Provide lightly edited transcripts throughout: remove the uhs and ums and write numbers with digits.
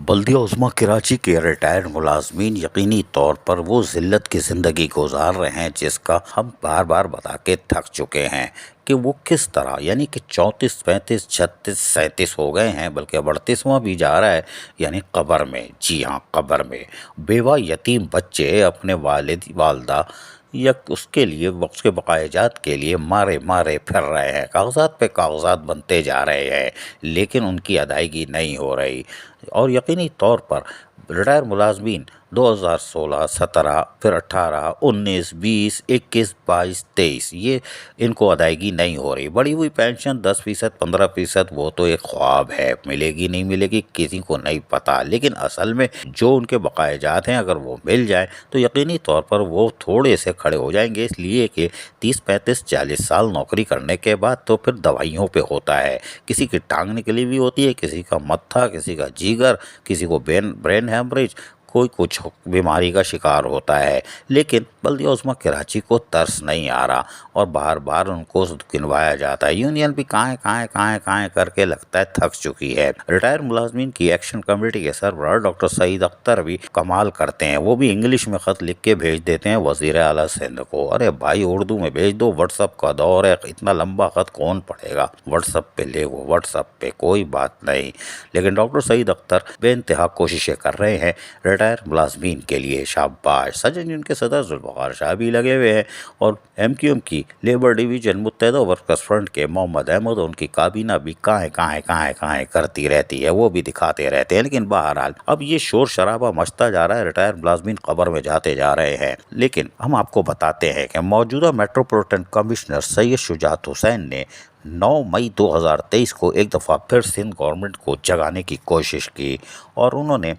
بلدیہ عظمیٰ کراچی کے ریٹائرڈ ملازمین یقینی طور پر وہ ذلت کی زندگی گزار رہے ہیں جس کا ہم بار بار بتا کے تھک چکے ہیں کہ وہ کس طرح، یعنی کہ 34، 35، 36، 37 ہو گئے ہیں، بلکہ 38واں بھی جا رہا ہے، یعنی قبر میں، جی ہاں قبر میں بیوہ یتیم بچے اپنے والد والدہ یا اس کے لیے اس کے بقایا جات کے لیے مارے مارے پھر رہے ہیں، کاغذات پہ کاغذات بنتے جا رہے ہیں لیکن ان کی ادائیگی نہیں ہو رہی۔ اور یقینی طور پر ریٹائر ملازمین 2016، 17، پھر 18، 19، 20، 21، 22، 23 یہ ان کو ادائیگی نہیں ہو رہی۔ بڑھی ہوئی پینشن 10%، 15%، وہ تو ایک خواب ہے، ملے گی نہیں ملے گی کسی کو نہیں پتہ، لیکن اصل میں جو ان کے بقایا جات ہیں اگر وہ مل جائیں تو یقینی طور پر وہ تھوڑے سے کھڑے ہو جائیں گے، اس لیے کہ 30، 35، 40 سال نوکری کرنے کے بعد تو پھر دوائیوں پہ ہوتا ہے، کسی کی ٹانگ نکلی بھی ہوتی ہے، کسی کا متھا، کسی کا جیگر، کسی کو برین ہیمریج، کوئی کچھ بیماری کا شکار ہوتا ہے۔ لیکن بلدیہ عظمیٰ کراچی کو ترس نہیں آ رہا اور بار بار ان کو گنوایا جاتا ہے۔ یونین بھی کائیں کر کے لگتا ہے تھک چکی ہے۔ ریٹائر ملازمین کی ایکشن کمیٹی کے سربراہ ڈاکٹر سعید اختر بھی کمال کرتے ہیں، وہ بھی انگلش میں خط لکھ کے بھیج دیتے ہیں وزیر اعلیٰ سندھ کو۔ ارے بھائی اردو میں بھیج دو، واٹس ایپ کا دور ہے، اتنا لمبا خط کون پڑھے گا، واٹس ایپ پہ لے وہ، واٹس ایپ پہ کوئی بات نہیں۔ لیکن ڈاکٹر سعید اختر بے انتہا کوششیں کر رہے ہیں ریٹائر ملازمین کے لیے، شاباش۔ سجن جن کے صدر ذوالفقار شاہ بھی لگے ہوئے ہیں اور MQM کی لیبر ڈویژن متحدہ ورکرز فرنٹ کے محمد احمد، ان کی کابینہ بھی کائیں کرتی رہتی ہے، وہ بھی دکھاتے رہتے ہیں۔ لیکن بہرحال اب یہ شور شرابہ مچتا جا رہا ہے، ریٹائر ملازمین قبر میں جاتے جا رہے ہیں۔ لیکن ہم آپ کو بتاتے ہیں کہ موجودہ میٹروپولیٹن کمشنر سید شجاعت حسین نے 9 مئی 2023 کو ایک دفعہ پھر سندھ گورنمنٹ کو جگانے کی کوشش کی اور انہوں نے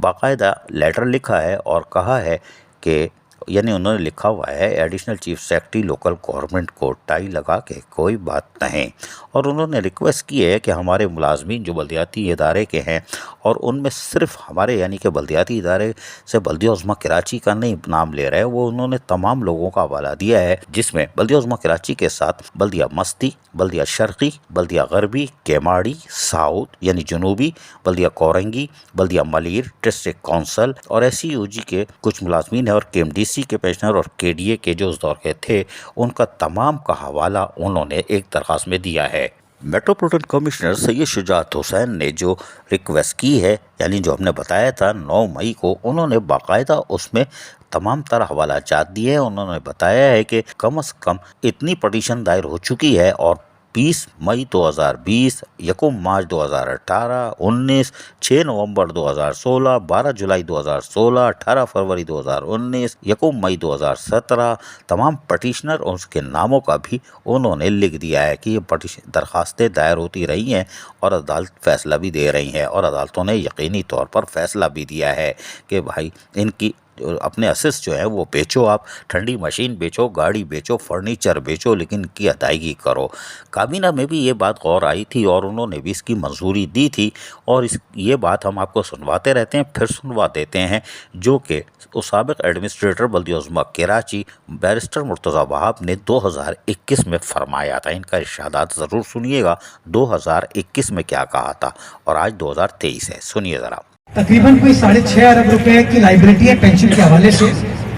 باقاعدہ لیٹر لکھا ہے اور کہا ہے کہ، یعنی انہوں نے لکھا ہوا ہے additional chief secretary local government کو ٹائی لگا کے کوئی بات نہیں، اور انہوں نے ریکویسٹ کی ہے کہ ہمارے ملازمین جو بلدیاتی ادارے کے ہیں اور ان میں صرف ہمارے یعنی کہ بلدیاتی ادارے سے بلدیہ عظمیٰ کراچی کا نہیں نام لے رہے، وہ انہوں نے تمام لوگوں کا حوالہ دیا ہے، جس میں بلدیہ عظمیٰ کراچی کے ساتھ بلدیہ مستی، بلدیہ شرقی، بلدیہ غربی، کیماڑی، ساؤتھ یعنی جنوبی، بلدیہ کورنگی، بلدیہ ملیر، ڈسٹرکٹ کونسل اور SCOG کے کچھ ملازمین ہیں، اور KMDC کے پنشنر اور KDA کے جو اس دور کے تھے ان کا تمام کا حوالہ انہوں نے ایک درخواست میں دیا ہے۔ میٹروپولیٹن کمشنر سید شجاعت حسین نے جو ریکویسٹ کی ہے، یعنی جو ہم نے بتایا تھا 9 مئی کو، انہوں نے باقاعدہ اس میں تمام طرح حوالہ جات دیے ہیں۔ انہوں نے بتایا ہے کہ کم از کم اتنی پٹیشن دائر ہو چکی ہے، اور 20 مئی 2020، 1 مارچ 2018، 19، 6 نومبر 2016، 12 جولائی 2016، 18 فروری 2019، 1 مئی 2017، تمام پٹیشنر اور اس کے ناموں کا بھی انہوں نے لکھ دیا ہے کہ یہ درخواستیں دائر ہوتی رہی ہیں اور عدالت فیصلہ بھی دے رہی ہیں، اور عدالتوں نے یقینی طور پر فیصلہ بھی دیا ہے کہ بھائی ان کی اپنے اسس جو ہے وہ بیچو، آپ ٹھنڈی مشین بیچو، گاڑی بیچو، فرنیچر بیچو، لیکن ان کی ادائیگی کرو۔ کابینہ میں بھی یہ بات غور آئی تھی اور انہوں نے بھی اس کی منظوری دی تھی، اور یہ بات ہم آپ کو سنواتے رہتے ہیں، پھر سنوا دیتے ہیں، جو کہ سابق ایڈمنسٹریٹر بلدیہ عظمیٰ کراچی بیرسٹر مرتضیٰ وہاب نے 2021 میں فرمایا تھا۔ ان کا ارشادات ضرور سنیے گا، 2021 میں کیا کہا تھا اور آج 2023 ہے، سنیے ذرا۔ تقریباً کوئی 6.5 ارب روپے کی لائبلٹی ہے پینشن کے حوالے سے۔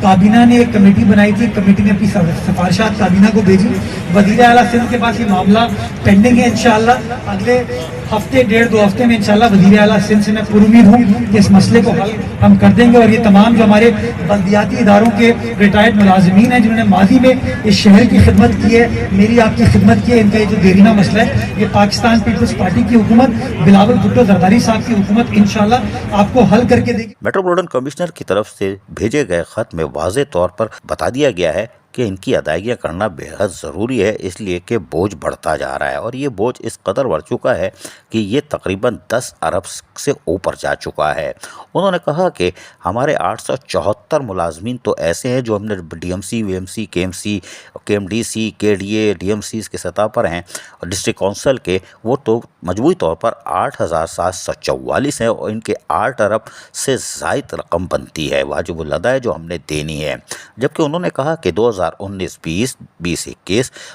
کابینہ نے ایک کمیٹی بنائی تھی، کمیٹی نے اپنی سفارشات کابینہ کو بھیجی، وزیر اعلیٰ سندھ کے پاس یہ معاملہ پینڈنگ ہے۔ انشاءاللہ اگلے ہفتے 1.5-2 ہفتے میں انشاءاللہ وزیر اعلیٰ سندھ سے میں پر امید ہوں کہ اس مسئلے کو حل ہم کر دیں گے، اور یہ تمام جو ہمارے بلدیاتی اداروں کے ریٹائرڈ ملازمین ہیں جنہوں نے ماضی میں اس شہر کی خدمت کی ہے، میری آپ کی خدمت کی ہے، ان کا یہ جو دیرینہ مسئلہ ہے، یہ پاکستان پیپلز پارٹی کی حکومت، بلاول بھٹو زرداری صاحب کی حکومت انشاءاللہ آپ کو حل کر کے دے گی۔ میٹروپولیٹن کمشنر کی طرف سے بھیجے گئے خط میں واضح طور پر بتا دیا گیا ہے کہ ان کی ادائیگیاں کرنا بے حد ضروری ہے، اس لیے کہ بوجھ بڑھتا جا رہا ہے، اور یہ بوجھ اس قدر بڑھ چکا ہے کہ یہ تقریباً 10 ارب سے اوپر جا چکا ہے۔ انہوں نے کہا کہ ہمارے 874 ملازمین تو ایسے ہیں جو ہم نے DMC، VMC، KMC، KMDC، KDA، DMCs کے سطح پر ہیں، اور ڈسٹرکٹ کونسل کے وہ تو مجموعی طور پر 8,744 ہیں، اور ان کے 8 ارب سے زائد رقم بنتی ہے واجب الاداء ہے جو ہم نے دینی ہے۔ جبکہ انہوں نے کہا کہ 2019-20, 20-21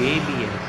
KBS